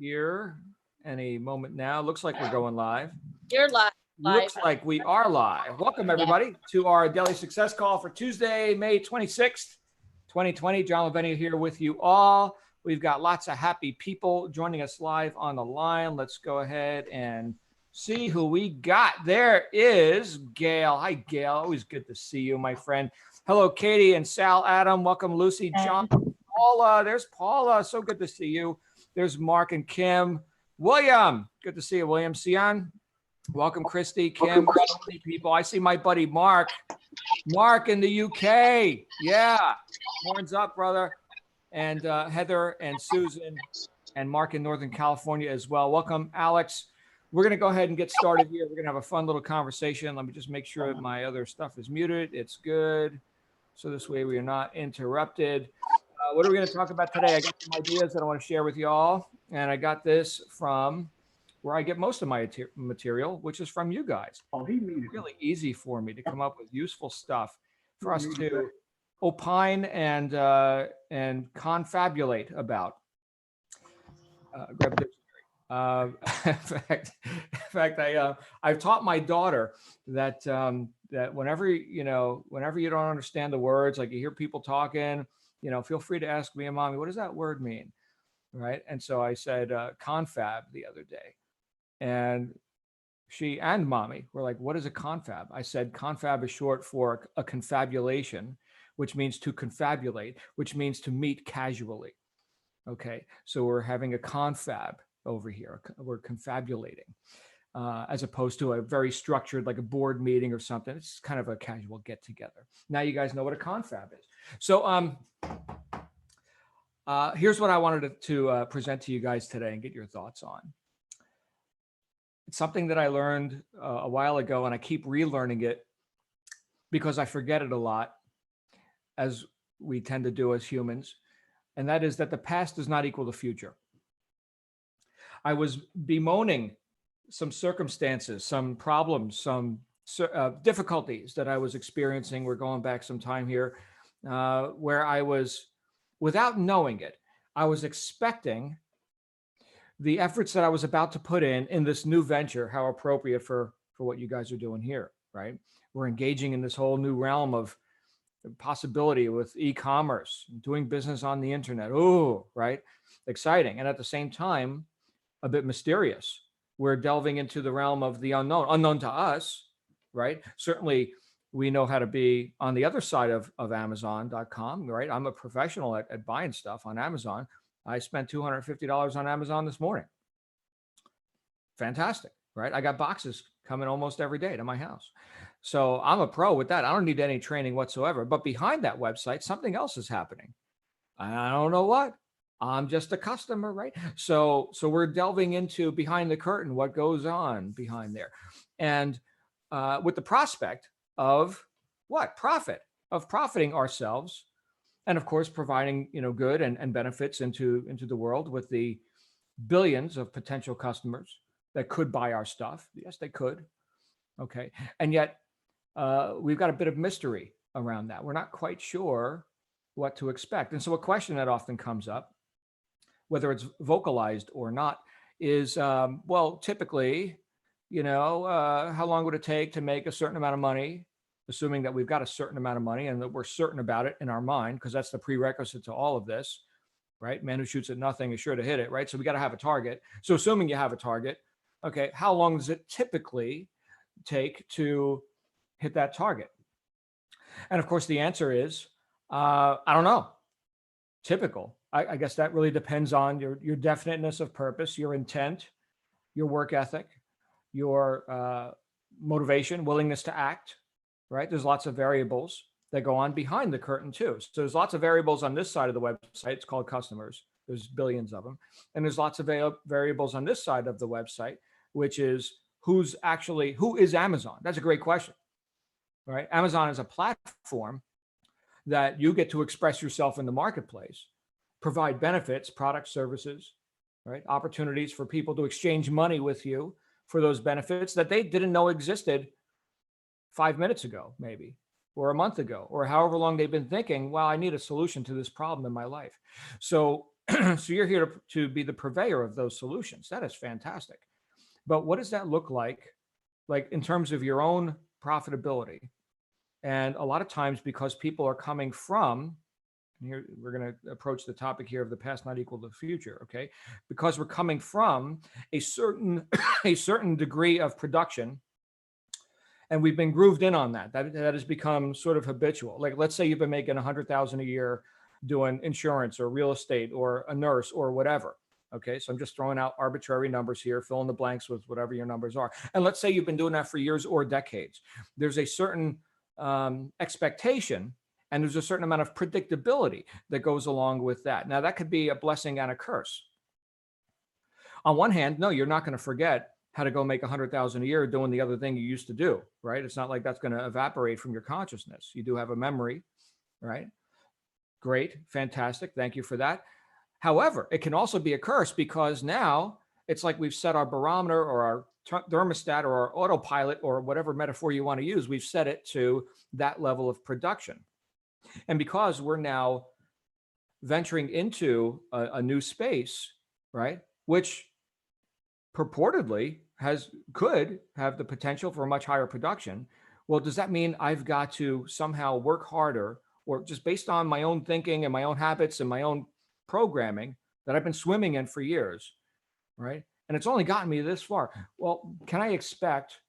here any moment now. Looks like we're going live. You're live. Looks like we are live. Welcome, everybody, to our Daily Success Call for Tuesday, May 26th, 2020. John Lavenio here with you all. We've got lots of happy people joining us live on the line. Let's go ahead and see who we got. There is Gail. Hi, Gail. Always good to see you, my friend. Hello, Katie and Sal, Adam. Welcome, Lucy, John, Paula. There's Paula. So good to see you. There's Mark and Kim. William. Good to see you, William. Sian. Welcome, Christy, Kim, so many people. I see my buddy Mark. Mark in the UK. Yeah. Horns up, brother. And Heather and Susan and Mark in Northern California as well. Welcome, Alex. We're going to go ahead and get started here. We're going to have a fun little conversation. Let me just make sure that my other stuff is muted. It's good. So this way we are not interrupted. What are we going to talk about today? I got some ideas that I want to share with you all. And I got this from where I get most of my material, which is from you guys. Oh, he made it really easy for me to come up with useful stuff for us to opine and confabulate about. Grab a dictionary. In fact, I've taught my daughter that that whenever you don't understand the words, like you hear people talking, feel free to ask me and mommy, what does that word mean? Right. And so I said confab the other day. And she and mommy were like, what is a confab? I said, confab is short for a confabulation, which means to confabulate, which means to meet casually. Okay. So we're having a confab over here. We're confabulating as opposed to a very structured, like a board meeting or something. It's kind of a casual get together. Now you guys know what a confab is. So here's what I wanted to present to you guys today and get your thoughts on. It's something that I learned a while ago, and I keep relearning it because I forget it a lot, as we tend to do as humans. And that is that the past does not equal the future. I was bemoaning some circumstances, some problems, some difficulties that I was experiencing. We're going back some time here, where I was, without knowing it, I was expecting the efforts that I was about to put in this new venture, how appropriate for what you guys are doing here, right? We're engaging in this whole new realm of possibility with e-commerce, doing business on the internet. Oh, right? Exciting. And at the same time, a bit mysterious. We're delving into the realm of the unknown to us, right? Certainly, we know how to be on the other side of Amazon.com, right? I'm a professional at buying stuff on Amazon. I spent $250 on Amazon this morning. Fantastic, right? I got boxes coming almost every day to my house. So I'm a pro with that. I don't need any training whatsoever. But behind that website, something else is happening. I don't know what. I'm just a customer, right? So we're delving into behind the curtain, what goes on behind there. And with the prospect of what? Profit, of profiting ourselves. And of course, providing good and benefits into the world with the billions of potential customers that could buy our stuff. Yes, they could. Okay. And yet we've got a bit of mystery around that. We're not quite sure what to expect. And so a question that often comes up, whether it's vocalized or not, is, well, typically, how long would it take to make a certain amount of money, assuming that we've got a certain amount of money and that we're certain about it in our mind, because that's the prerequisite to all of this, right? Man who shoots at nothing is sure to hit it, right? So we got to have a target. So assuming you have a target, okay, how long does it typically take to hit that target? And of course, the answer is, I don't know. Typical. I guess that really depends on your definiteness of purpose, your intent, your work ethic, your motivation, willingness to act. Right? There's lots of variables that go on behind the curtain too. So there's lots of variables on this side of the website. It's called customers. There's billions of them. And there's lots of variables on this side of the website, which is who is Amazon? That's a great question, right? Amazon is a platform that you get to express yourself in the marketplace, provide benefits, products, services, right? Opportunities for people to exchange money with you for those benefits that they didn't know existed 5 minutes ago, maybe, or a month ago, or however long they've been thinking, well, I need a solution to this problem in my life. So So you're here to be the purveyor of those solutions. That is fantastic. But what does that look like in terms of your own profitability? And a lot of times, because people are coming from, and here we're going to approach the topic here of the past not equal to the future, okay? Because we're coming from a certain a certain degree of production, and we've been grooved in on that. That has become sort of habitual. Like, let's say you've been making 100,000 a year doing insurance or real estate or a nurse or whatever. Okay, so I'm just throwing out arbitrary numbers here, fill in the blanks with whatever your numbers are. And let's say you've been doing that for years or decades. There's a certain expectation, and there's a certain amount of predictability that goes along with that. Now, that could be a blessing and a curse. On one hand, no, you're not going to forget how to go make 100,000 a year doing the other thing you used to do, right? It's not like that's going to evaporate from your consciousness. You do have a memory, right? Great, fantastic. Thank you for that. However, it can also be a curse, because now it's like we've set our barometer or our thermostat or our autopilot or whatever metaphor you want to use. We've set it to that level of production. And because we're now venturing into a new space, right, which purportedly could have the potential for a much higher production, well, does that mean I've got to somehow work harder, or just based on my own thinking and my own habits and my own programming that I've been swimming in for years, right? And it's only gotten me this far. Well, can I expect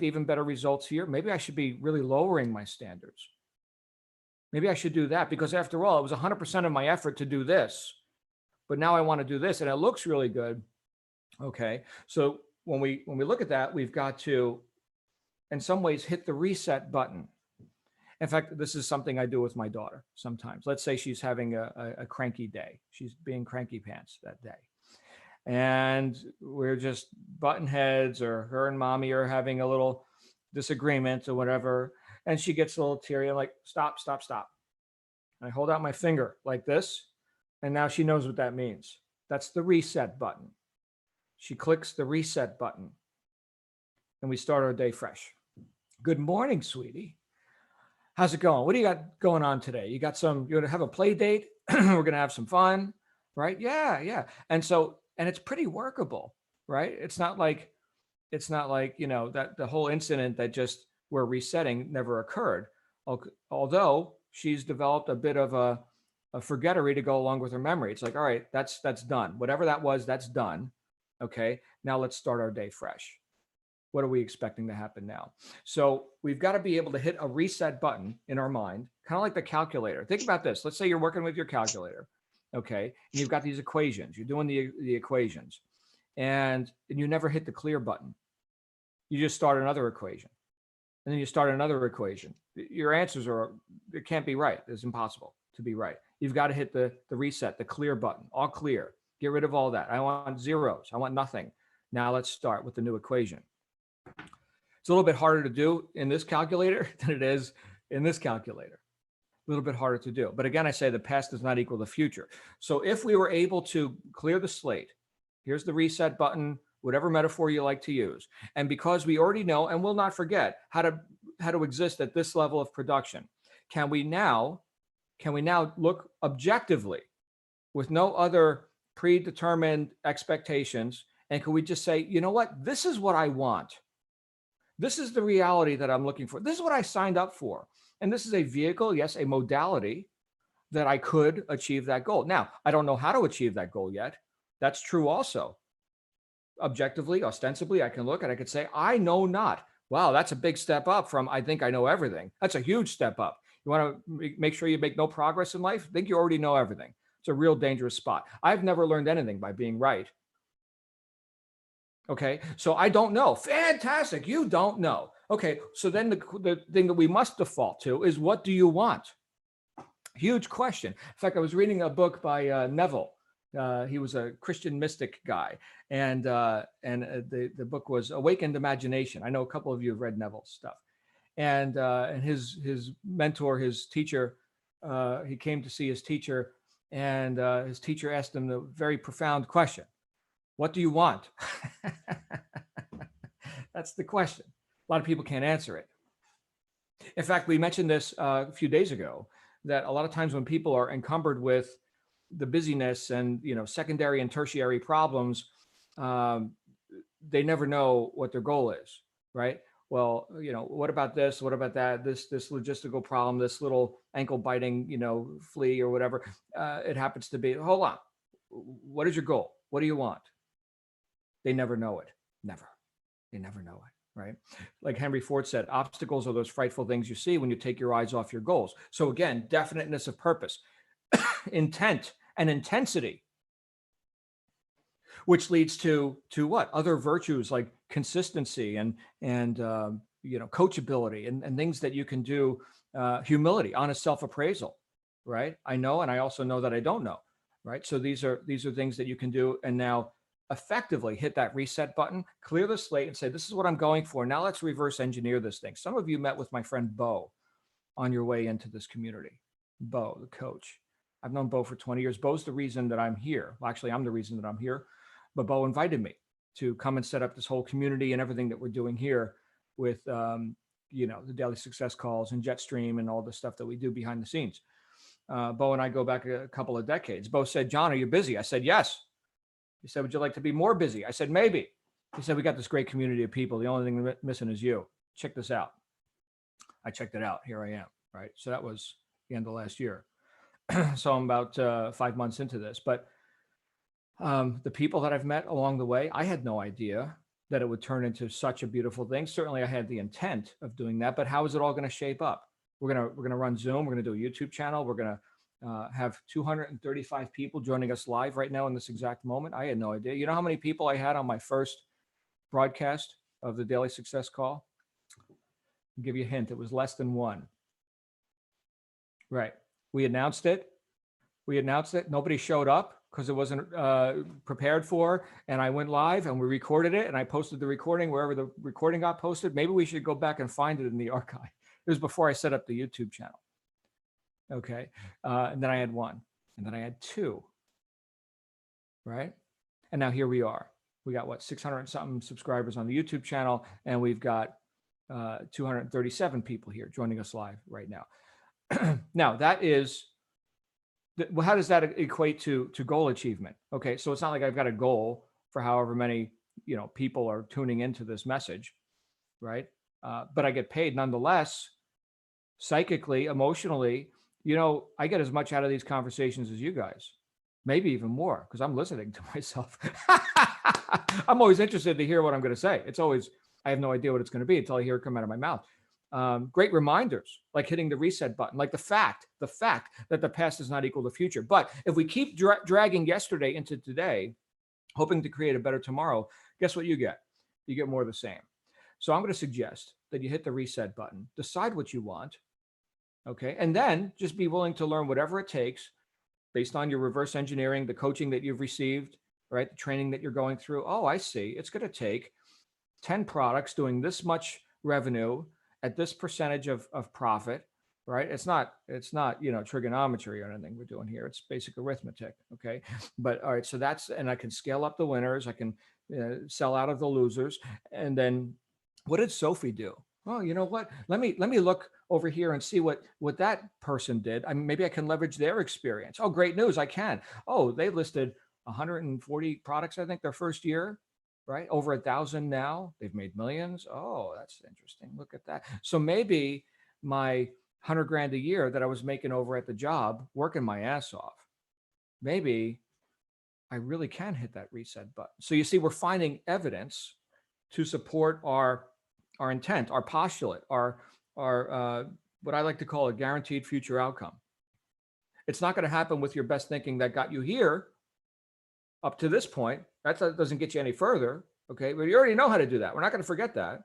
even better results here? Maybe I should be really lowering my standards. Maybe I should do that, because after all, it was 100% of my effort to do this, but now I want to do this and it looks really good. Okay. So when we look at that, we've got to, in some ways, hit the reset button. In fact, this is something I do with my daughter sometimes. Let's say she's having a cranky day. She's being cranky pants that day. And we're just button heads, or her and mommy are having a little disagreement or whatever. And she gets a little teary. I'm like, stop, stop, stop. And I hold out my finger like this. And now she knows what that means. That's the reset button. She clicks the reset button and we start our day fresh. Good morning, sweetie. How's it going? What do you got going on today? You going to have a play date? We're going to have some fun, right? Yeah. And it's pretty workable, right? It's not like, that the whole incident that just we're resetting never occurred. Although she's developed a bit of a forgettery to go along with her memory. It's like, all right, that's done. Whatever that was, that's done. Okay. Now let's start our day fresh. What are we expecting to happen now? So we've got to be able to hit a reset button in our mind, kind of like the calculator. Think about this. Let's say you're working with your calculator, okay? And you've got these equations. You're doing the equations, and you never hit the clear button. You just start another equation, and then you start another equation. Your answers it can't be right. It's impossible to be right. You've got to hit the reset, the clear button, all clear. Get rid of all that. I want zeros. I want nothing. Now let's start with the new equation. It's a little bit harder to do in this calculator than it is in this calculator. A little bit harder to do. But again, I say the past does not equal the future. So if we were able to clear the slate, here's the reset button, whatever metaphor you like to use. And because we already know and will not forget how to exist at this level of production, can we now look objectively with no other predetermined expectations? And can we just say, you know what? This is what I want. This is the reality that I'm looking for. This is what I signed up for. And this is a vehicle, yes, a modality that I could achieve that goal. Now, I don't know how to achieve that goal yet. That's true also. Objectively, ostensibly, I can look and I could say, I know not. Wow, that's a big step up from I think I know everything. That's a huge step up. You want to make sure you make no progress in life? Think you already know everything. It's a real dangerous spot. I've never learned anything by being right. Okay, so I don't know. Fantastic, you don't know. Okay, so then the thing that we must default to is, what do you want? Huge question. In fact, I was reading a book by Neville. He was a Christian mystic guy, and the book was Awakened Imagination. I know a couple of you have read Neville's stuff, and his mentor, his teacher, he came to see his teacher, and his teacher asked him the very profound question. What do you want? That's the question. A lot of people can't answer it. In fact, we mentioned this a few days ago, that a lot of times when people are encumbered with the busyness and, secondary and tertiary problems, um, they never know what their goal is, right? Well, what about this? What about that? This logistical problem, this little ankle biting, flea or whatever it happens to be. Hold on. What is your goal? What do you want? They never know it. Never. They never know it, right? Like Henry Ford said, obstacles are those frightful things you see when you take your eyes off your goals. So again, definiteness of purpose, intent and intensity, which leads to what? Other virtues like consistency and coachability and things that you can do, humility, honest self-appraisal, right? I know, and I also know that I don't know, right? So these are things that you can do, and now effectively hit that reset button, clear the slate, and say, this is what I'm going for. Now let's reverse engineer this thing. Some of you met with my friend Bo on your way into this community. Bo, the coach. I've known Bo for 20 years. Bo's the reason that I'm here. Well, actually, I'm the reason that I'm here. But Bo invited me to come and set up this whole community and everything that we're doing here with, the daily success calls and Jetstream and all the stuff that we do behind the scenes. Bo and I go back a couple of decades. Bo said, John, are you busy? I said, yes. He said, would you like to be more busy? I said, maybe. He said, we got this great community of people. The only thing missing is you. Check this out. I checked it out. Here I am. Right. So that was the end of last year. So I'm about 5 months into this. But the people that I've met along the way, I had no idea that it would turn into such a beautiful thing. Certainly I had the intent of doing that, but how is it all going to shape up? We're going to run Zoom. We're going to do a YouTube channel. We're going to have 235 people joining us live right now in this exact moment. I had no idea. You know how many people I had on my first broadcast of the Daily Success Call? I'll give you a hint. It was less than one. Right. We announced it. Nobody showed up because it wasn't prepared for. And I went live and we recorded it and I posted the recording wherever the recording got posted. Maybe we should go back and find it in the archive. It was before I set up the YouTube channel. Okay. And then I had one, and then I had two. Right. And now here we are. We got what, 600 and something subscribers on the YouTube channel. And we've got 237 people here joining us live right now. Now that is, how does that equate to goal achievement? Okay. So it's not like I've got a goal for however many, people are tuning into this message. Right. But I get paid nonetheless, psychically, emotionally. I get as much out of these conversations as you guys, maybe even more, because I'm listening to myself. I'm always interested to hear what I'm going to say. It's always, I have no idea what it's going to be until I hear it come out of my mouth. Great reminders, like hitting the reset button, like the fact that the past is not equal to the future. But if we keep dragging yesterday into today, hoping to create a better tomorrow, guess what you get? You get more of the same. So I'm going to suggest that you hit the reset button, decide what you want, okay? And then just be willing to learn whatever it takes based on your reverse engineering, the coaching that you've received, right? The training that you're going through. Oh, I see. It's going to take 10 products doing this much revenue at this percentage of profit, right? It's not, trigonometry or anything we're doing here. It's basic arithmetic. Okay. But all right. So and I can scale up the winners. I can sell out of the losers. And then what did Sophie do? Well, you know what? Let me look over here and see what that person did. Maybe I can leverage their experience. Oh, great news. I can. Oh, they listed 140 products, I think, their first year, right? Over 1,000 now. They've made millions. Oh, that's interesting. Look at that. So maybe my 100 grand a year that I was making over at the job, working my ass off, maybe I really can hit that reset button. So you see, we're finding evidence to support our intent, our postulate, our what I like to call a guaranteed future outcome. It's not going to happen with your best thinking that got you here up to this point. That doesn't get you any further. Okay. But you already know how to do that. We're not going to forget that.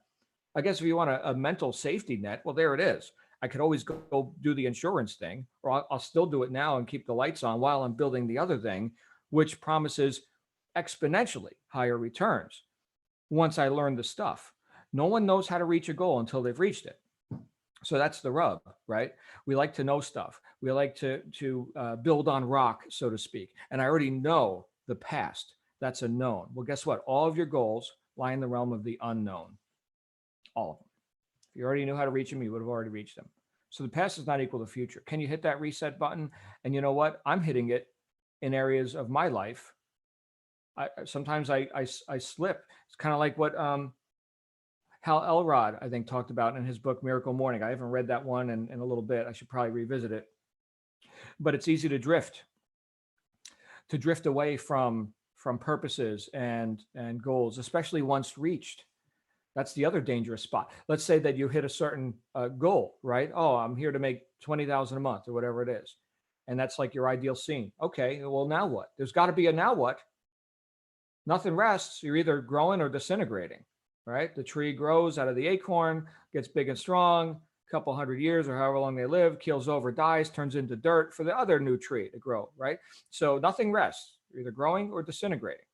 I guess if you want a mental safety net, well, there it is. I could always go do the insurance thing, or I'll still do it now and keep the lights on while I'm building the other thing, which promises exponentially higher returns once I learn the stuff. No one knows how to reach a goal until they've reached it. So that's the rub, right? We like to know stuff. We like to build on rock, so to speak. And I already know the past. That's a known. Well, guess what? All of your goals lie in the realm of the unknown. All of them. If you already knew how to reach them, you would have already reached them. So the past is not equal to the future. Can you hit that reset button? And you know what? I'm hitting it in areas of my life. Sometimes I slip. It's kind of like what Hal Elrod, I think, talked about in his book, Miracle Morning. I haven't read that one in a little bit. I should probably revisit it. But it's easy to drift away from purposes and goals, especially once reached. That's the other dangerous spot. Let's say that you hit a certain goal, right? Oh, I'm here to make 20,000 a month or whatever it is. And that's like your ideal scene. Okay, well, now what? There's got to be a now what. Nothing rests. You're either growing or disintegrating, right? The tree grows out of the acorn, gets big and strong, a couple hundred years or however long they live, keels over, dies, turns into dirt for the other new tree to grow, right? So nothing rests. You're either growing or disintegrating.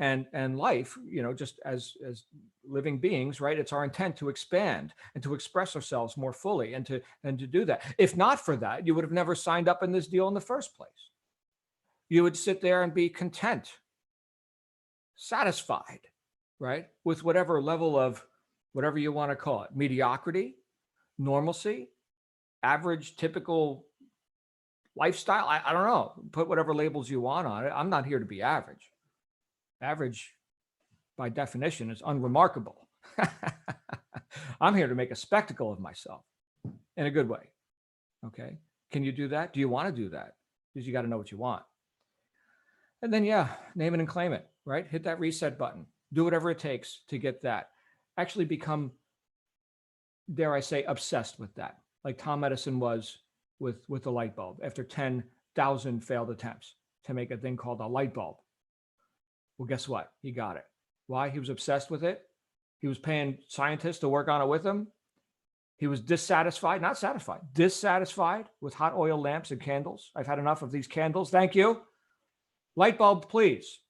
And life, just as living beings, right? It's our intent to expand and to express ourselves more fully and to do that. If not for that, you would have never signed up in this deal in the first place. You would sit there and be content, satisfied, right? With whatever level of whatever you want to call it, mediocrity, normalcy, average, typical lifestyle. I don't know. Put whatever labels you want on it. I'm not here to be average. Average, by definition, is unremarkable. I'm here to make a spectacle of myself in a good way. Okay. Can you do that? Do you want to do that? Because you got to know what you want. And then, name it and claim it, right? Hit that reset button. Do whatever it takes to get that. Actually become, dare I say, obsessed with that. Like Tom Edison was with the light bulb after 10,000 failed attempts to make a thing called a light bulb. Well, guess what? He got it. Why? He was obsessed with it. He was paying scientists to work on it with him. He was dissatisfied with hot oil lamps and candles. I've had enough of these candles. Thank you. Light bulb, please.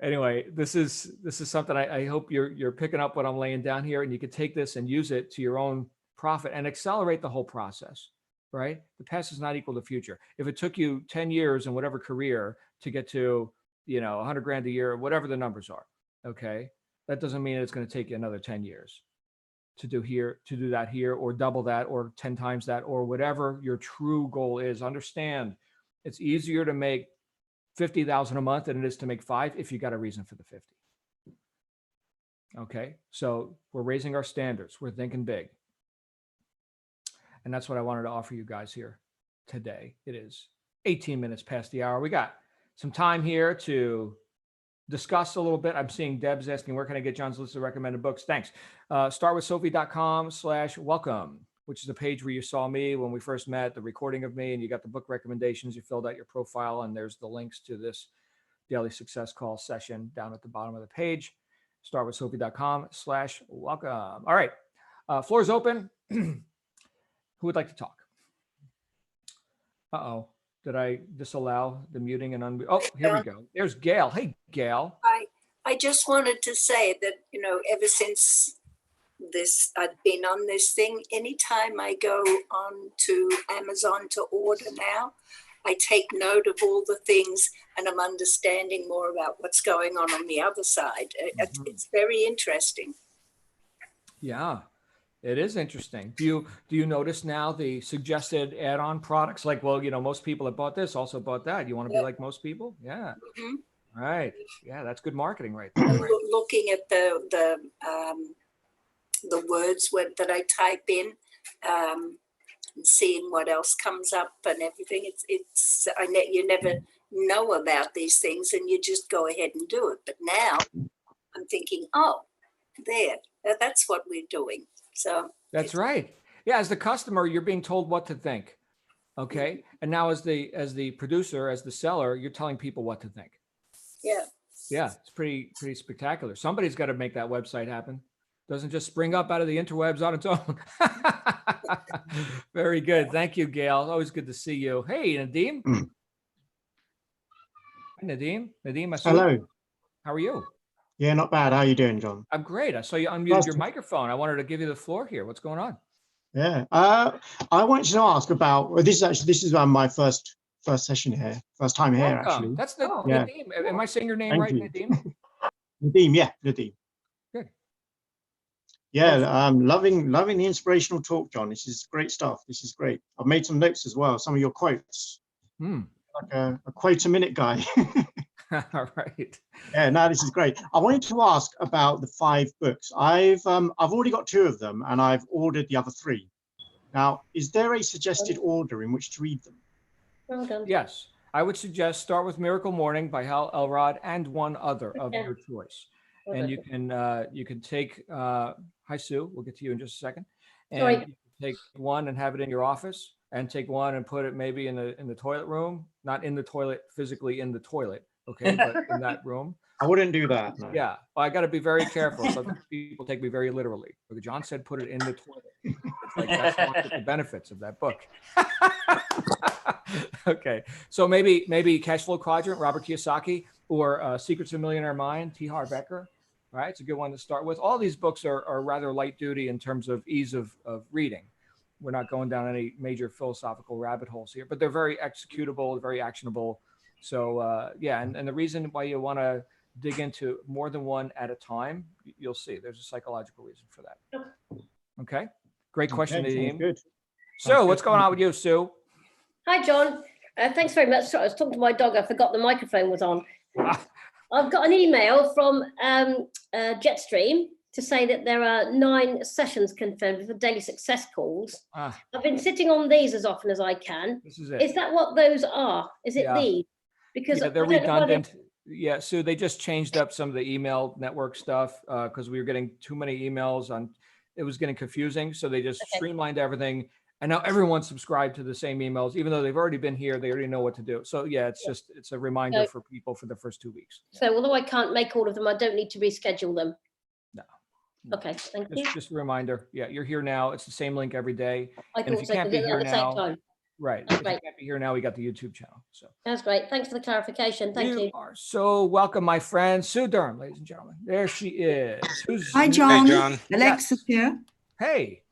Anyway, this is something I hope you're picking up what I'm laying down here, and you can take this and use it to your own profit and accelerate the whole process. Right? The past is not equal to the future. If it took you 10 years in whatever career to get to, 100 grand a year, whatever the numbers are, okay, that doesn't mean it's going to take you another 10 years to do that here, or double that, or 10 times that, or whatever your true goal is. Understand, it's easier to make 50,000 a month than it is to make 5 if you got a reason for the 50. Okay, so we're raising our standards. We're thinking big. And that's what I wanted to offer you guys here today. It is 18 minutes past the hour. We got some time here to discuss a little bit. I'm seeing Deb's asking, where can I get John's list of recommended books? Thanks. Startwithsophie.com/welcome, which is the page where you saw me when we first met, the recording of me, and you got the book recommendations. You filled out your profile, and there's the links to this daily success call session down at the bottom of the page. Startwithsophie.com/welcome. All right. Floor is open. Who would like to talk? Uh-oh. Did I disallow the muting and unmute? Oh, here we go. There's Gail. Hey, Gail. I just wanted to say that, ever since I've been on this thing, anytime I go on to Amazon to order now, I take note of all the things and I'm understanding more about what's going on the other side. It's very interesting. Yeah. It is interesting. Do you notice now the suggested add-on products? Like, well, most people have bought this, also bought that. You want to be like most people? Yeah. Mm-hmm. Right. Yeah, that's good marketing right there. And looking at the words that I type in, and seeing what else comes up and everything. You never know about these things, and you just go ahead and do it. But now I'm thinking, that's what we're doing. So that's right. Yeah, as the customer, you're being told what to think. Okay. And now as the producer, as the seller, you're telling people what to think. Yeah. Yeah, it's pretty spectacular. Somebody's got to make that website happen. Doesn't just spring up out of the interwebs on its own. Very good. Thank you, Gail. Always good to see you. Hey, Nadeem. Hi, Nadeem. Nadeem, I saw you. Hello. How are you? Yeah, not bad. How are you doing, John? I'm great. I saw you unmuted your microphone. I wanted to give you the floor here. What's going on? Yeah. I wanted to ask about, this is my first session here, first time here. Welcome. Actually. That's Nadeem. Am I saying your name right, Nadeem? Nadeem, yeah, Nadeem. Good. Yeah, loving the inspirational talk, John. This is great stuff. This is great. I've made some notes as well. Some of your quotes, like a quote a minute guy. All right. Yeah, no, this is great. I wanted to ask about the 5 books. I've already got 2 of them, and I've ordered the other 3. Now, is there a suggested order in which to read them? Well done. Yes, I would suggest start with Miracle Morning by Hal Elrod and one other of Okay. your choice. Well And done. you can take, hi Sue, we'll get to you in just a second. And Sorry. you can take one and have it in your office, and take one and put it maybe in the toilet room, not in the toilet, physically in the toilet, okay, but in that room. I wouldn't do that. No. Yeah, well, I got to be very careful. Sometimes people take me very literally. But John said, put it in the toilet. It's like that's one of the benefits of that book. Okay, so maybe Cash Flow Quadrant, Robert Kiyosaki, or Secrets of a Millionaire Mind, T. Harv Eker. All right, it's a good one to start with. All these books are rather light duty in terms of ease of reading. We're not going down any major philosophical rabbit holes here, but they're very executable, very actionable. So yeah, and the reason why you want to dig into more than one at a time, you'll see there's a psychological reason for that. Okay, great question, Okay, sounds Nadeem. good. Sue, what's going on with you, Sue? Hi, John. Thanks very much. Sorry, I was talking to my dog. I forgot the microphone was on. I've got an email from Jetstream to say that there are 9 sessions confirmed for daily success calls. Ah, I've been sitting on these as often as I can. this is it. Is that what those are? Is it Yeah. these? Because Yeah, they're I don't know whether- redundant. Yeah, so they just changed up some of the email network stuff because we were getting too many emails on. It was getting confusing, so they just Okay. streamlined everything. And now everyone's subscribed to the same emails, even though they've already been here. They already know what to do. So yeah, it's a reminder So- for people for the first 2 weeks. So although I can't make all of them, I don't need to reschedule them. No. Okay, thank you. Just a reminder. Yeah, you're here now. It's the same link every day. I and if thought you so, can't because be they're here at the same now- time. Right. That's If you great. can't be here now, we got the YouTube channel. So That's great. Thanks for the clarification. Thank you. are so welcome, my friend Sue Durham, ladies and gentlemen. There she is. Hi, John. John. Alexis here. Hey,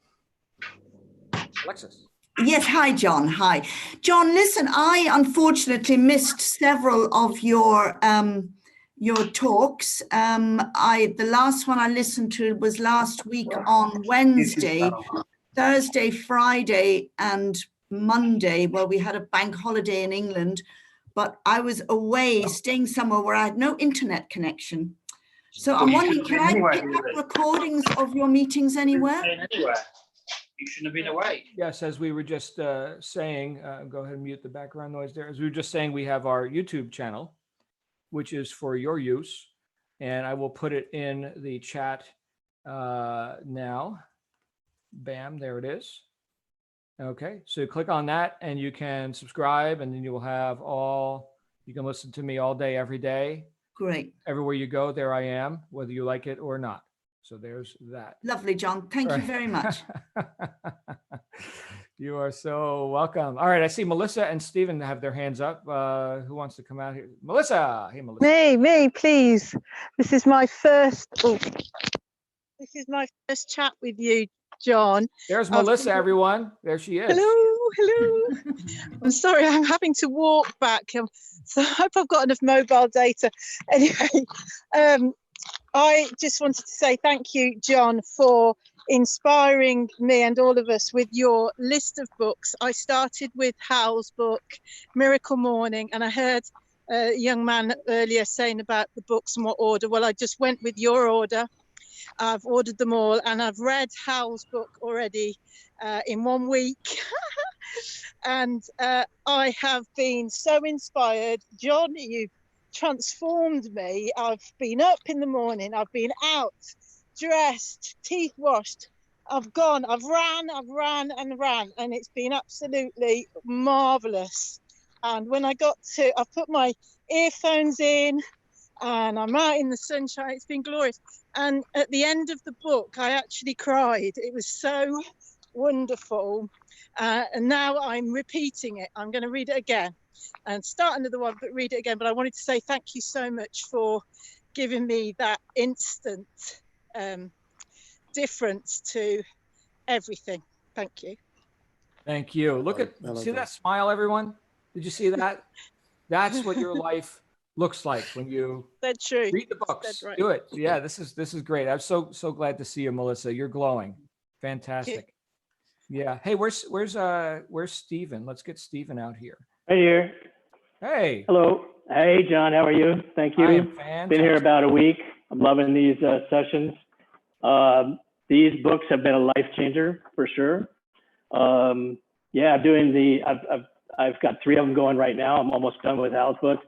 Alexis. Yes, hi, John. Hi. John, listen, I unfortunately missed several of your talks. The last one I listened to was last week on Wednesday, Thursday, Friday, and Monday. Well, we had a bank holiday in England, but I was away staying somewhere where I had no internet connection. So I'm wondering, can I pick up recordings of your meetings anywhere? You shouldn't have been away. Yes, as we were just saying, go ahead and mute the background noise there. As we were just saying, we have our YouTube channel, which is for your use. And I will put it in the chat now. Bam, there it is. Okay, so click on that and you can subscribe, and then you will have you can listen to me all day, every day. Great. Everywhere you go, there I am, whether you like it or not. So there's that. Lovely, John. Thank you Right. very much. You are so welcome. All right, I see Melissa and Stephen have their hands up. Who wants to come out here? Melissa. Hey, Melissa. Me, please. This is my first. This is my first chat with you, John. There's Melissa, everyone. There she is. Hello. I'm sorry, I'm having to walk back. So I hope I've got enough mobile data. Anyway, I just wanted to say thank you, John, for inspiring me and all of us with your list of books. I started with Hal's book, Miracle Morning, and I heard a young man earlier saying about the books and what order. Well, I just went with your order. I've ordered them all, and I've read Hal's book already in 1 week. And I have been so inspired. John, you transformed me. I've been up in the morning, I've been out, dressed, teeth washed, I've ran, and it's been absolutely marvelous. And when I I've put my earphones in and I'm out in the sunshine, it's been glorious. And at the end of the book, I actually cried. It was so wonderful. And now I'm repeating it. I'm going to read it again and start another one, but read it again. But I wanted to say thank you so much for giving me that instant difference to everything. Thank you. Thank you. Look at, see that smile, everyone? Did you see that? That's what your life looks like when you Dead true. read the Dead books. right. Do it. Yeah, this is great. I'm so glad to see you, Melissa. You're glowing. Fantastic. Yeah. Hey, where's Stephen? Let's get Stephen out here. Right here. Hey. Hello. Hey, John. How are you? Thank you. I am Been here fantastic. about a week. I'm loving these sessions. These books have been a life changer for sure. Yeah, I'm doing I've got 3 of them going right now. I'm almost done with Hal's book.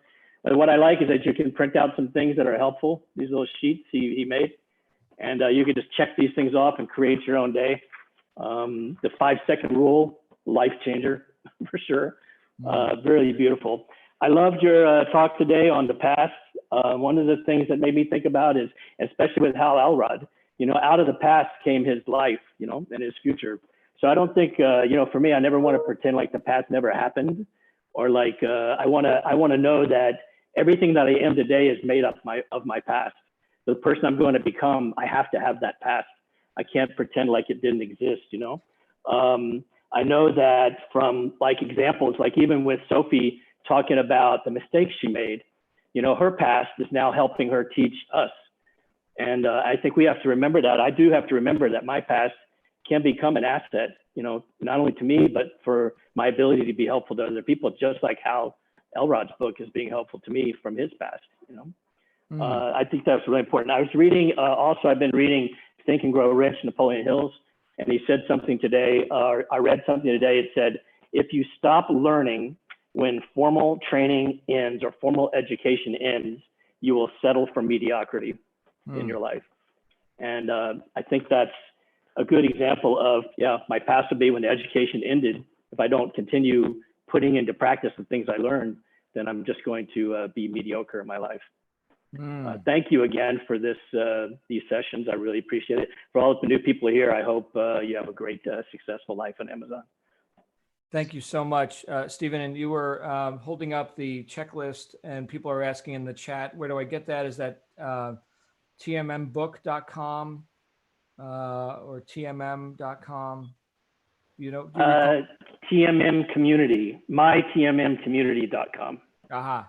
But what I like is that you can print out some things that are helpful. These little sheets he made, and you can just check these things off and create your own day. The 5-second rule, life changer for sure. Really beautiful. I loved your talk today on the past. One of the things that made me think about is, especially with Hal Elrod, out of the past came his life, and his future. So I don't think, for me, I never want to pretend like the past never happened, or like I want to know that everything that I am today is made up of my past. The person I'm going to become, I have to have that past. I can't pretend like it didn't exist, I know that from like examples, like even with Sophie talking about the mistakes she made, her past is now helping her teach us. And I think we have to remember that. I do have to remember that my past can become an asset, not only to me, but for my ability to be helpful to other people, just like how Elrod's book is being helpful to me from his past, I think that's really important. I was reading, also I've been reading Think and Grow Rich, Napoleon Hill's, and he said something today, I read something today, it said, if you stop learning when formal training ends or formal education ends, you will settle for mediocrity in your life. And I think that's a good example of, my past would be when the education ended. If I don't continue putting into practice the things I learned, then I'm just going to be mediocre in my life. Thank you again for these sessions. I really appreciate it. For all of the new people here, I hope you have a great, successful life on Amazon. Thank you so much, Stephen. And you were holding up the checklist, and people are asking in the chat, where do I get that? Is that tmmbook.com or tmm.com? Do you recall? TMM community, mytmmcommunity.com. Aha.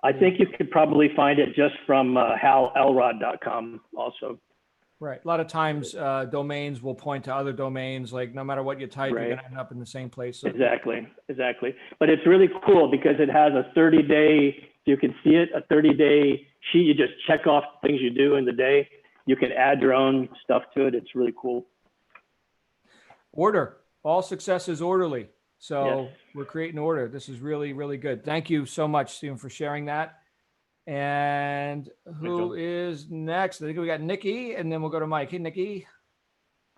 I think you could probably find it just from halelrod.com also. Right. A lot of times domains will point to other domains, like no matter what you type, Right. you're going to end up in the same place. So Exactly. But it's really cool because it has a 30-day, you can see it, a 30-day sheet. You just check off things you do in the day. You can add your own stuff to it. It's really cool. order. All success is orderly. So Yes. we're creating order. This is really, really good. Thank you so much, Stephen, for sharing that. And who is next? I think we got Nikki, and then we'll go to Mike. Hey, Nikki.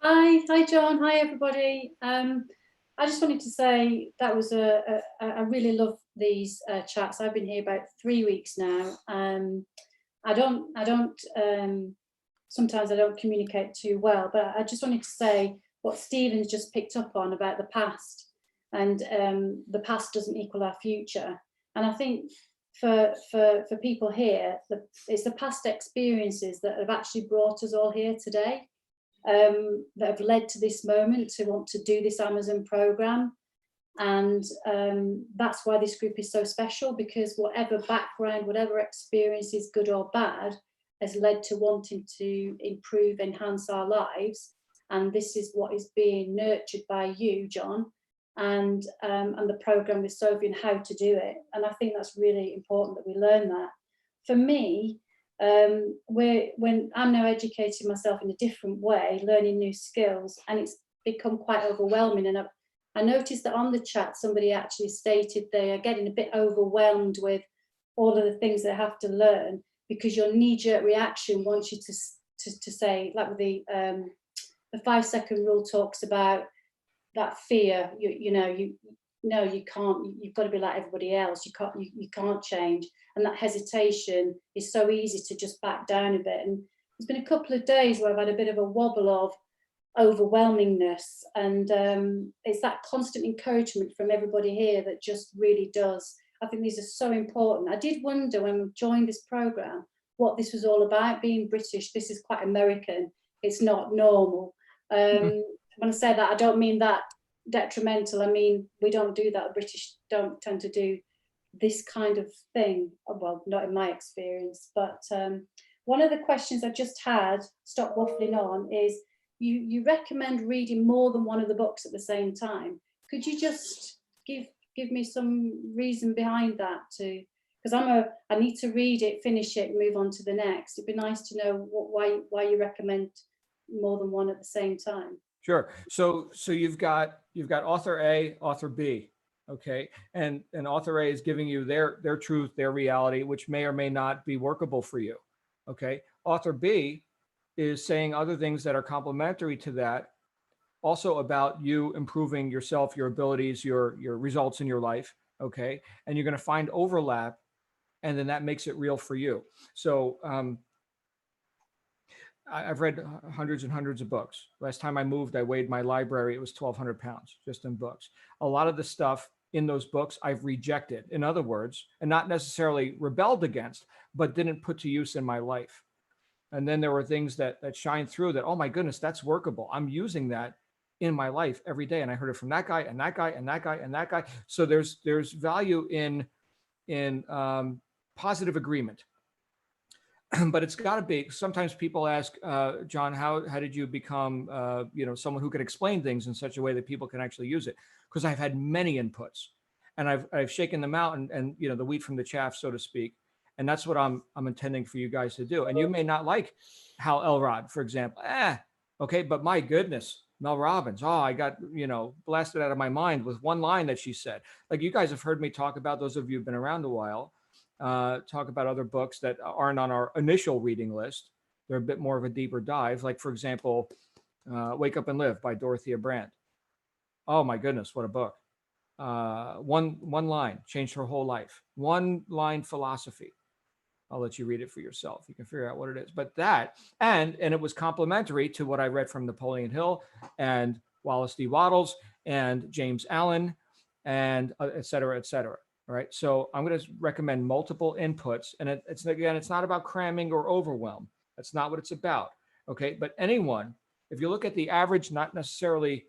Hi, John. Hi, everybody. I just wanted to say that was I really love these chats. I've been here about 3 weeks now. Sometimes I don't communicate too well, but I just wanted to say what Stephen's just picked up on about the past, and the past doesn't equal our future. And I think for people here, it's the past experiences that have actually brought us all here today, that have led to this moment to want to do this Amazon program. And that's why this group is so special, because whatever background, whatever experiences, good or bad, has led to wanting to improve, enhance our lives. And this is what is being nurtured by you, John, and the program with Sophie, and how to do it. And I think that's really important that we learn that. For me, when I'm now educating myself in a different way, learning new skills, and it's become quite overwhelming. And I noticed that on the chat, somebody actually stated they are getting a bit overwhelmed with all of the things they have to learn, because your knee-jerk reaction wants you to say, like with the 5-second rule talks about that fear. You can't. You've got to be like everybody else. You can't change, and that hesitation is so easy to just back down a bit. And there's been a couple of days where I've had a bit of a wobble of overwhelmingness, and it's that constant encouragement from everybody here that just really does. I think these are so important. I did wonder when we joined this program what this was all about. Being British, this is quite American. It's not normal. When I say that, I don't mean that detrimental. I mean, we don't do that. The British don't tend to do this kind of thing. Well, not in my experience, but one of the questions I just had, stop waffling on, is you recommend reading more than one of the books at the same time. Could you just give me some reason behind that? Because I need to read it, finish it, and move on to the next. It'd be nice to know why you recommend more than one at the same time. Sure. So you've got author A, author B. Okay. And author A is giving you their truth, their reality, which may or may not be workable for you. Okay. Author B is saying other things that are complementary to that, also about you improving yourself, your abilities, your results in your life. Okay. And you're going to find overlap, and then that makes it real for you. So I've read hundreds and hundreds of books. Last time I moved, I weighed my library. It was 1,200 pounds just in books. A lot of the stuff in those books I've rejected, in other words, and not necessarily rebelled against, but didn't put to use in my life. And then there were things that shine through that, oh my goodness, that's workable. I'm using that in my life every day. And I heard it from that guy and that guy and that guy and that guy. So there's value in positive agreement. But it's got to be, sometimes people ask, John, how did you become someone who can explain things in such a way that people can actually use it? Because I've had many inputs, and I've shaken them out and the wheat from the chaff, so to speak. And that's what I'm intending for you guys to do. And you may not like Hal Elrod, for example. Okay, but my goodness, Mel Robbins. Oh, I got blasted out of my mind with one line that she said. Like, you guys have heard me talk about, those of you who've been around a while, talk about other books that aren't on our initial reading list. They're a bit more of a deeper dive. Like, for example, Wake Up and Live by Dorothea Brande. Oh my goodness, what a book. One line changed her whole life. One line philosophy. I'll let you read it for yourself. You can figure out what it is. But that, and it was complementary to what I read from Napoleon Hill and Wallace D. Wattles and James Allen and et cetera, et cetera. All right. So I'm going to recommend multiple inputs. And it's not about cramming or overwhelm. That's not what it's about. Okay. But anyone, if you look at the average, not necessarily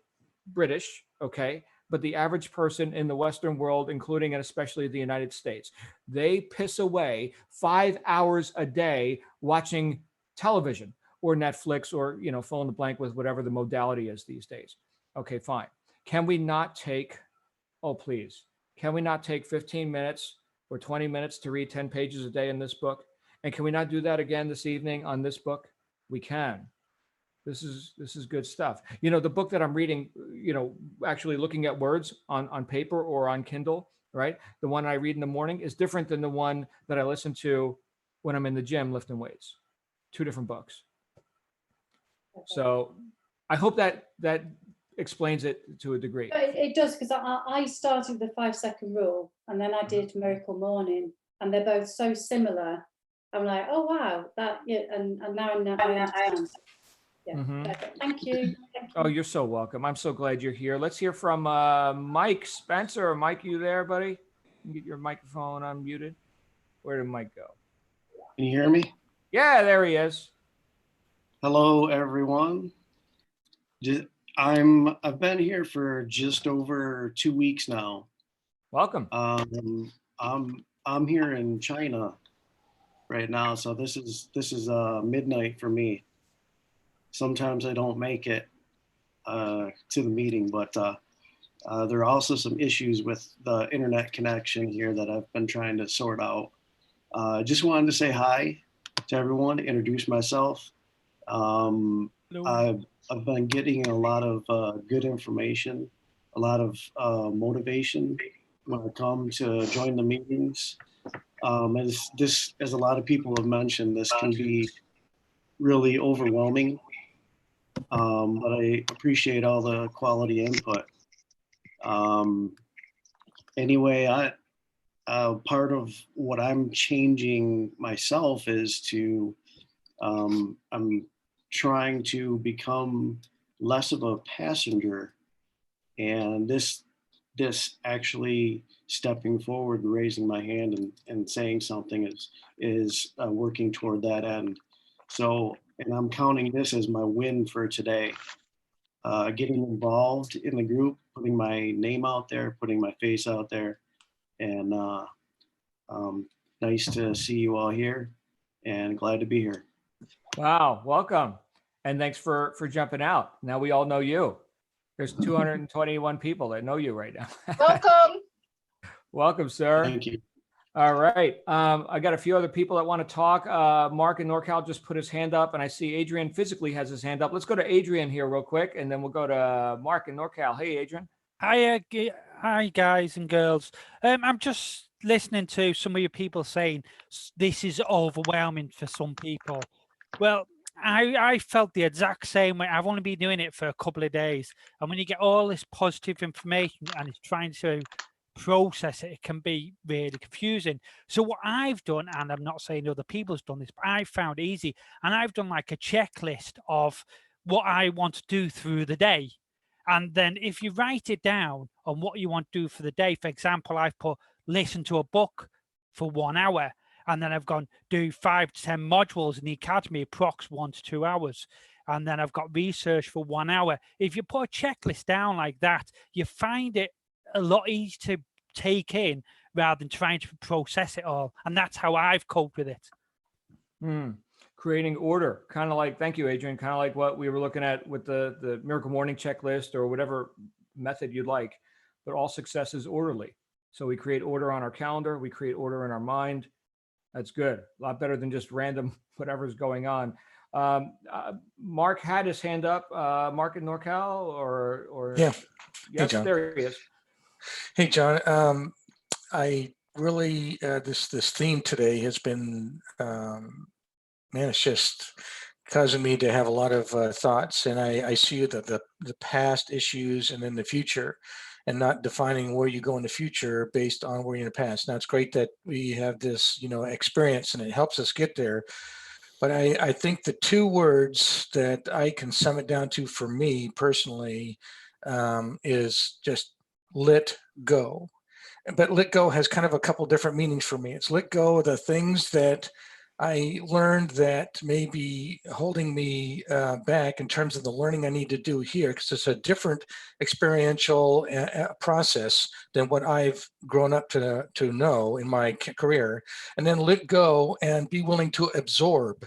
British, okay, but the average person in the Western world, including and especially the United States, they piss away 5 hours a day watching television or Netflix or, fill in the blank with whatever the modality is these days. Okay, fine. Can we not take, can we not take 15 minutes or 20 minutes to read 10 pages a day in this book? And can we not do that again this evening on this book? We can. This is good stuff. The book that I'm reading, actually looking at words on paper or on Kindle, right? The one I read in the morning is different than the one that I listen to when I'm in the gym lifting weights. Two different books. So I hope that explains it to a degree. It does, because I started the 5-second rule, and then I did Miracle Morning, and they're both so similar. I'm like, oh wow, that, yeah, and now I understand. Yeah. Perfect. Thank you. Oh, you're so welcome. I'm so glad you're here. Let's hear from Mike Spencer. Mike, you there, buddy? Get your microphone unmuted. Where did Mike go? Can you hear me? Yeah, there he is. Hello, everyone. I've been here for just over 2 weeks now. Welcome. I'm here in China right now, so this is midnight for me. Sometimes I don't make it to the meeting, but there are also some issues with the internet connection here that I've been trying to sort out. Just wanted to say hi to everyone, introduce myself. I've been getting a lot of good information, a lot of motivation when I come to join the meetings. As a lot of people have mentioned, this can be really overwhelming. But I appreciate all the quality input. Anyway, part of what I'm changing myself is to, I'm trying to become less of a passenger, and this actually stepping forward and raising my hand and saying something is working toward that end. So, and I'm counting this as my win for today. Getting involved in the group, putting my name out there, putting my face out there, and Nice to see you all here and glad to be here. Wow, welcome. And thanks for jumping out. Now we all know you. There's 221 people that know you right now. Welcome. Welcome, sir. Thank you. All right. I got a few other people that want to talk. Mark in NorCal just put his hand up, and I see Adrian physically has his hand up. Let's go to Adrian here real quick, and then we'll go to Mark in NorCal. Hey, Adrian. Hi, guys and girls. I'm just listening to some of your people saying this is overwhelming for some people. Well, I felt the exact same way. I've only been doing it for a couple of days. And when you get all this positive information and it's trying to process it, it can be really confusing. So what I've done, and I'm not saying other people's done this, but I found it easy. And I've done like a checklist of what I want to do through the day. And then if you write it down on what you want to do for the day, for example, I've put listen to a book for 1 hour. And then I've gone do 5 to 10 modules in the academy, approx 1 to 2 hours. And then I've got research for 1 hour. If you put a checklist down like that, you find it a lot easier to take in rather than trying to process it all. And that's how I've coped with it. Creating order, kind of like, thank you, Adrian, kind of like what we were looking at with the Miracle Morning checklist or whatever method you'd like, but all success is orderly. So we create order on our calendar, we create order in our mind. That's good. A lot better than just random whatever's going on. Mark had his hand up. Mark in NorCal or yeah. Yes, Hey, John. there he is. Hey, John. I really this theme today has been man, it's just causing me to have a lot of thoughts, and I see the past issues and then the future, and not defining where you go in the future based on where you're in the past. Now, it's great that we have this, experience, and it helps us get there. But I think the two words that I can sum it down to for me personally is just let go. But let go has kind of a couple different meanings for me. It's let go of the things that I learned that may be holding me back in terms of the learning I need to do here, because it's a different experiential process than what I've grown up to know in my career. And then let go and be willing to absorb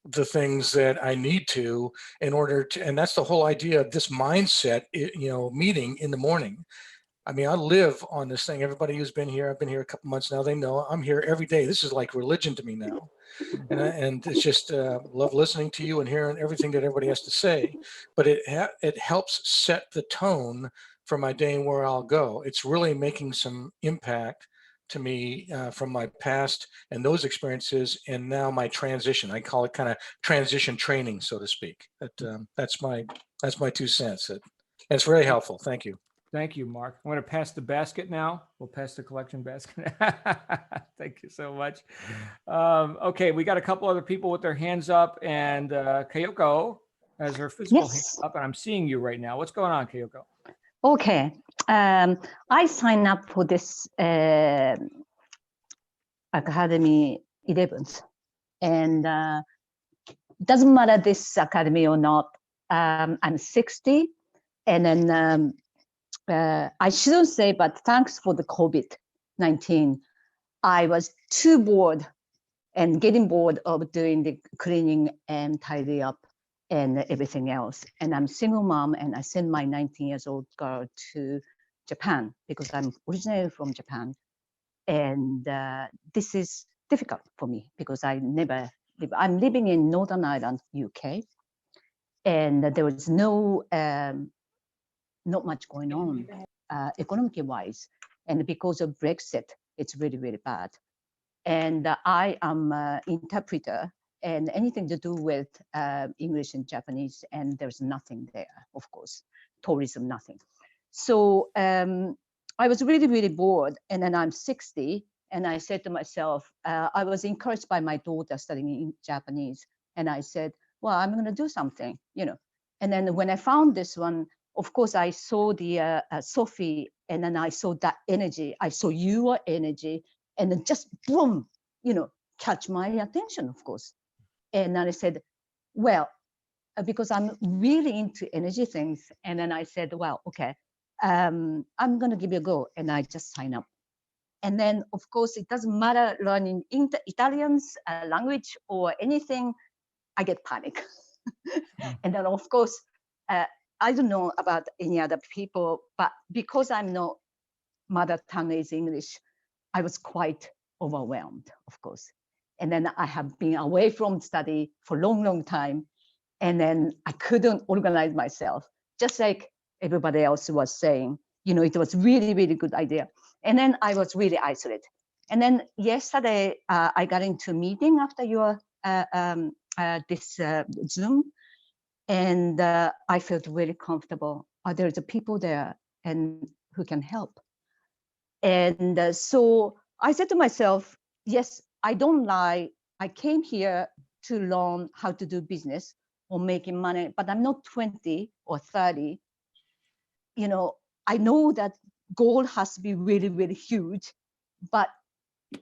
the things that I need to in order to, and that's the whole idea of this mindset, meeting in the morning. I mean, I live on this thing. Everybody who's been here, I've been here a couple months now, they know I'm here every day. This is like religion to me now. And it's just love listening to you and hearing everything that everybody has to say. But it helps set the tone for my day and where I'll go. It's really making some impact to me from my past and those experiences, and now my transition. I call it kind of transition training, so to speak. That's my 2 cents. And it's very helpful. Thank you. Thank you, Mark. I'm going to pass the basket now. We'll pass the collection basket. Thank you so much. Okay, we got a couple other people with their hands up, and Kayoko has her physical hand up, and I'm seeing you right now. What's going on, Kayoko? Okay. I signed up for this Academy 11th, and it doesn't matter this academy or not. I'm 60, and then I shouldn't say, but thanks for the COVID-19, I was too bored and getting bored of doing the cleaning and tidy up and everything else. And I'm a single mom, and I sent my 19-year-old girl to Japan because I'm originally from Japan. And this is difficult for me because I'm living in Northern Ireland, UK, and there was not much going on economically wise. And because of Brexit, it's really, really bad. And I am an interpreter, and anything to do with English and Japanese, and there's nothing there, of course, tourism, nothing. So I was really, really bored. And then I'm 60, and I said to myself, I was encouraged by my daughter studying Japanese. And I said, well, I'm going to do something, And then when I found this one, of course, I saw the Sophie, and then I saw that energy. I saw your energy, and then just boom, catch my attention, of course. And then I said, well, because I'm really into energy things. And then I said, well, okay, I'm going to give you a go. And I just sign up. And then, of course, it doesn't matter learning Italian's language or anything, I get panic. And then, of course, I don't know about any other people, but because I'm not mother tongue is English, I was quite overwhelmed, of course. And then I have been away from study for a long, long time. And then I couldn't organize myself, just like everybody else was saying. You know, it was really, really good idea. And then I was really isolated. And then yesterday, I got into a meeting after your this Zoom, and I felt really comfortable. There's a people there and who can help. And so I said to myself, yes, I don't lie. I came here to learn how to do business or making money, but I'm not 20 or 30. You know, I know that goal has to be really, really huge, but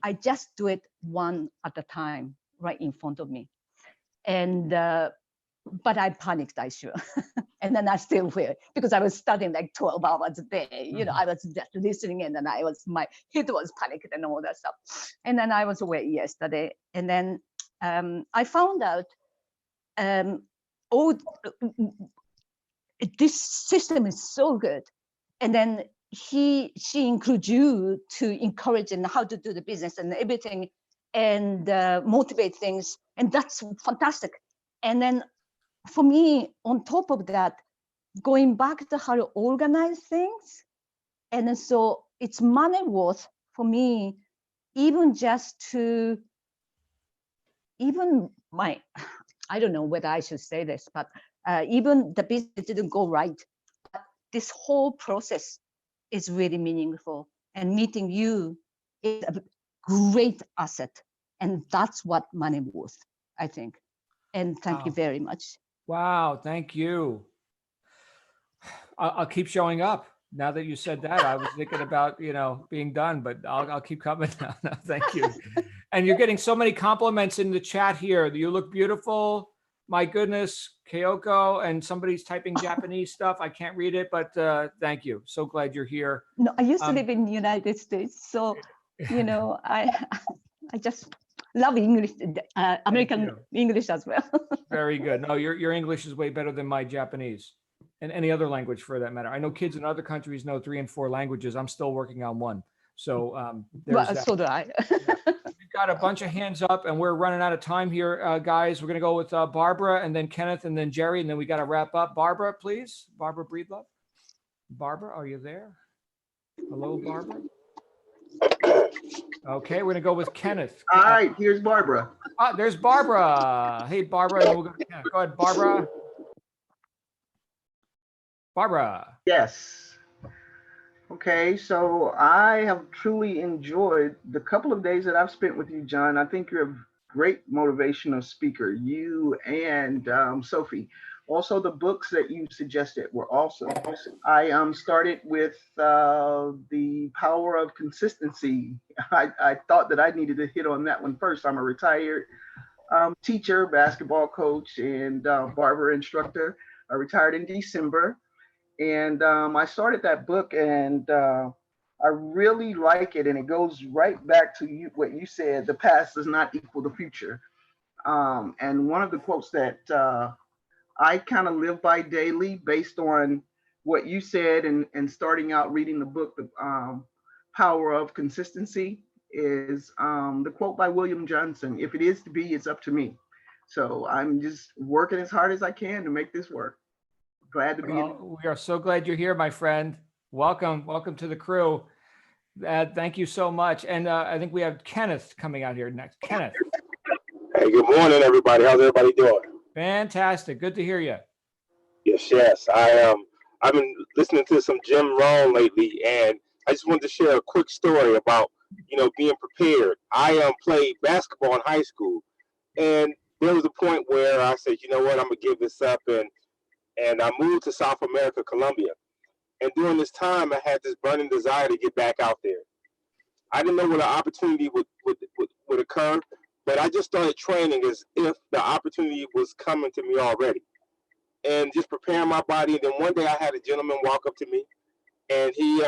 I just do it one at a time right in front of me. And, but I panicked, I sure. And then I still will, because I was studying like 12 hours a day. You know, I was just listening, and then my head was panicked and all that stuff. And then I was away yesterday. And then I found out, this system is so good. And then she includes you to encourage and how to do the business and everything, and motivate things. And that's fantastic. And then for me, on top of that, going back to how to organize things. And then so it's money worth for me, even just to, even my, I don't know whether I should say this, but even the business didn't go right. But this whole process is really meaningful, and meeting you is a great asset. And that's what money worth, I think. And thank you very much. Wow, thank you. I'll keep showing up. Now that you said that, I was thinking about, you know, being done, but I'll keep coming now. No, thank you. And you're getting so many compliments in the chat here. You look beautiful. My goodness, Kyoko, and somebody's typing Japanese stuff. I can't read it, but thank you. So glad you're here. No, I used to live in the United States. So, you know, I just love English, American English as well. Very good. No, your English is way better than my Japanese, and any other language for that matter. I know kids in other countries know 3 and 4 languages. I'm still working on 1. So there's that. So do I. We've got a bunch of hands up, and we're running out of time here, guys. We're going to go with Barbara, and then Kenneth, and then Jerry, and then we got to wrap up. Barbara, please. Barbara Breedlove. Barbara, are you there? Hello, Barbara. Okay, we're going to go with Kenneth. All right, here's Barbara. There's Barbara. Hey, Barbara. We'll go to Kenneth. Go ahead, Barbara. Barbara. Yes. Okay, so I have truly enjoyed the couple of days that I've spent with you, John. I think you're a great motivational speaker, you and Sophie. Also, the books that you suggested were awesome. I started with The Power of Consistency. I thought that I needed to hit on that one first. I'm a retired teacher, basketball coach, and barber instructor. I retired in December. And I started that book, and I really like it. And it goes right back to what you said, the past does not equal the future. And one of the quotes that I kind of live by daily based on what you said and starting out reading the book, The Power of Consistency, is the quote by William Johnson: "If it is to be, it's up to me." So I'm just working as hard as I can to make this work. Glad to be here. We are so glad you're here, my friend. Welcome. Welcome to the crew. Thank you so much. And I think we have Kenneth coming out here next. Kenneth. Hey, good morning, everybody. How's everybody doing? Fantastic. Good to hear you. Yes. I've been listening to some Jim Rohn lately, and I just wanted to share a quick story about, being prepared. I played basketball in high school, and there was a point where I said, you know what, I'm gonna give this up, and I moved to South America, Colombia. And during this time, I had this burning desire to get back out there. I didn't know when an opportunity would occur, but I just started training as if the opportunity was coming to me already, and just preparing my body. And then one day I had a gentleman walk up to me, and he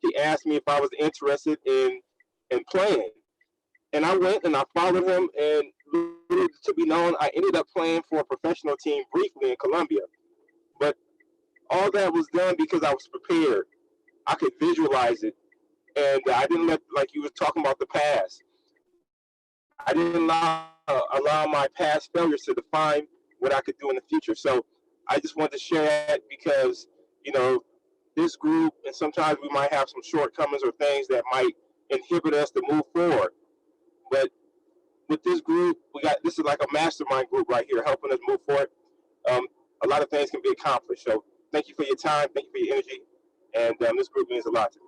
he asked me if I was interested in playing. And I went and I followed him, and to be known, I ended up playing for a professional team briefly in Colombia. But all that was done because I was prepared. I could visualize it. And I didn't let, like you were talking about the past, I didn't allow my past failures to define what I could do in the future. So I just wanted to share that because, you know, this group, and sometimes we might have some shortcomings or things that might inhibit us to move forward. But with this group, this is like a mastermind group right here, helping us move forward. A lot of things can be accomplished. So thank you for your time. Thank you for your energy. And this group means a lot to me.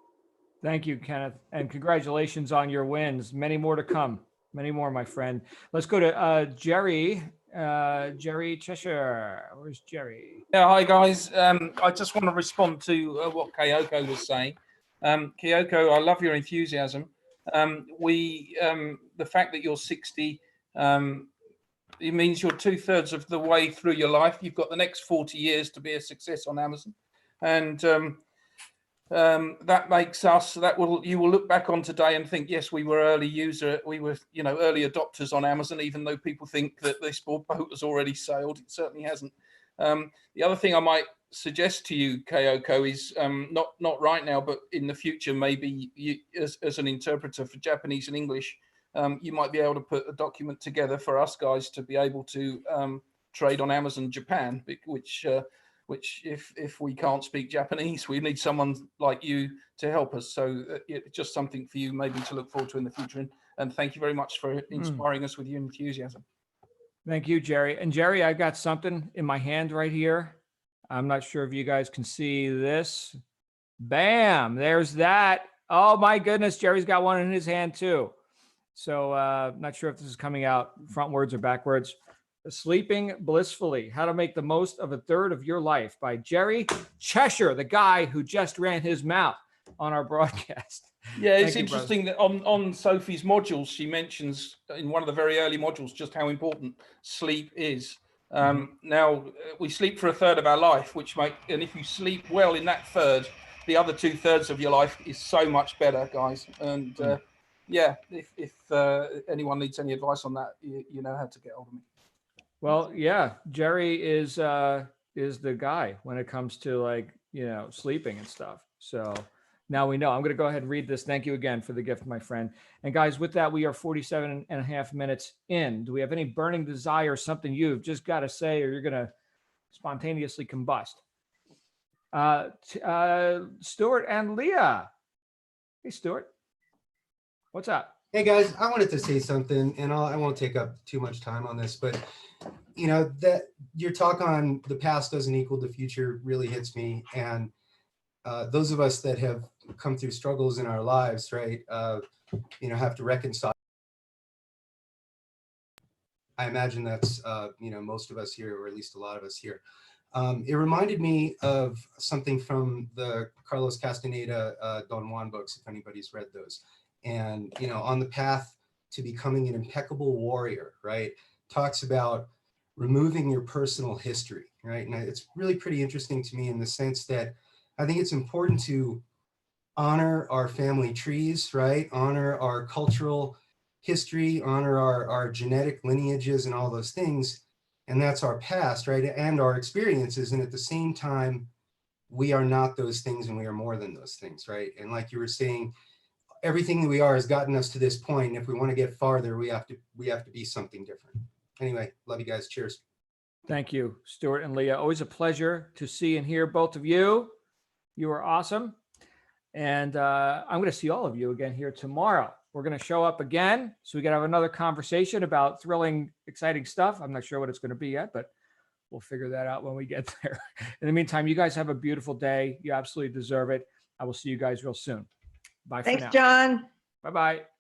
Thank you, Kenneth. And congratulations on your wins. Many more to come. Many more, my friend. Let's go to Jerry. Jerry Cheshire. Where's Jerry? Yeah, hi guys. I just want to respond to what Kyoko was saying. Kyoko, I love your enthusiasm. The fact that you're 60, it means you're 2/3 of the way through your life. You've got the next 40 years to be a success on Amazon, and that makes us, you will look back on today and think, yes, we were early early adopters on Amazon, even though people think that this boat has already sailed. It certainly hasn't. The other thing I might suggest to you, Kyoko, is not right now, but in the future, maybe you, as an interpreter for Japanese and English, you might be able to put a document together for us guys to be able to trade on Amazon Japan, which if we can't speak Japanese, we need someone like you to help us. So it's just something for you maybe to look forward to in the future. And thank you very much for inspiring us with your enthusiasm. Thank you, Jerry. And Jerry, I got something in my hand right here. I'm not sure if you guys can see this. Bam, there's that. Oh my goodness, Jerry's got one in his hand too. So not sure if this is coming out frontwards or backwards. Sleeping Blissfully, How to Make the Most of a Third of Your Life by Jerry Cheshire, the guy who just ran his mouth on our broadcast. Yeah, it's interesting that on Sophie's modules, she mentions in one of the very early modules just how important sleep is. Now, we sleep for a third of our life, and if you sleep well in that third, the other 2/3 of your life is so much better, guys. And yeah, if anyone needs any advice on that, you know how to get hold of me. Well, yeah, Jerry is the guy when it comes to sleeping and stuff. So now we know. I'm going to go ahead and read this. Thank you again for the gift, my friend. And guys, with that, we are 47.5 minutes in. Do we have any burning desire, something you've just got to say, or you're going to spontaneously combust? Stuart and Leah. Hey, Stuart. What's up? Hey guys, I wanted to say something, and I won't take up too much time on this, but you know that your talk on the past doesn't equal the future really hits me. And those of us that have come through struggles in our lives, right, have to reconcile. I imagine that's most of us here, or at least a lot of us here. It reminded me of something from the Carlos Castaneda Don Juan books, if anybody's read those. And, on the path to becoming an impeccable warrior, right, talks about removing your personal history, right? And it's really pretty interesting to me in the sense that I think it's important to honor our family trees, right? Honor our cultural history, honor our genetic lineages and all those things. And that's our past, right? And our experiences. And at the same time, we are not those things and we are more than those things, right? And like you were saying, everything that we are has gotten us to this point. And if we want to get farther, we have to be something different. Anyway, love you guys. Cheers. Thank you, Stuart and Leah. Always a pleasure to see and hear both of you. You are awesome. And I'm going to see all of you again here tomorrow. We're going to show up again, so we can have another conversation about thrilling, exciting stuff. I'm not sure what it's going to be yet, but we'll figure that out when we get there. In the meantime, you guys have a beautiful day. You absolutely deserve it. I will see you guys real soon. Bye for now. Thanks, John. Bye-bye.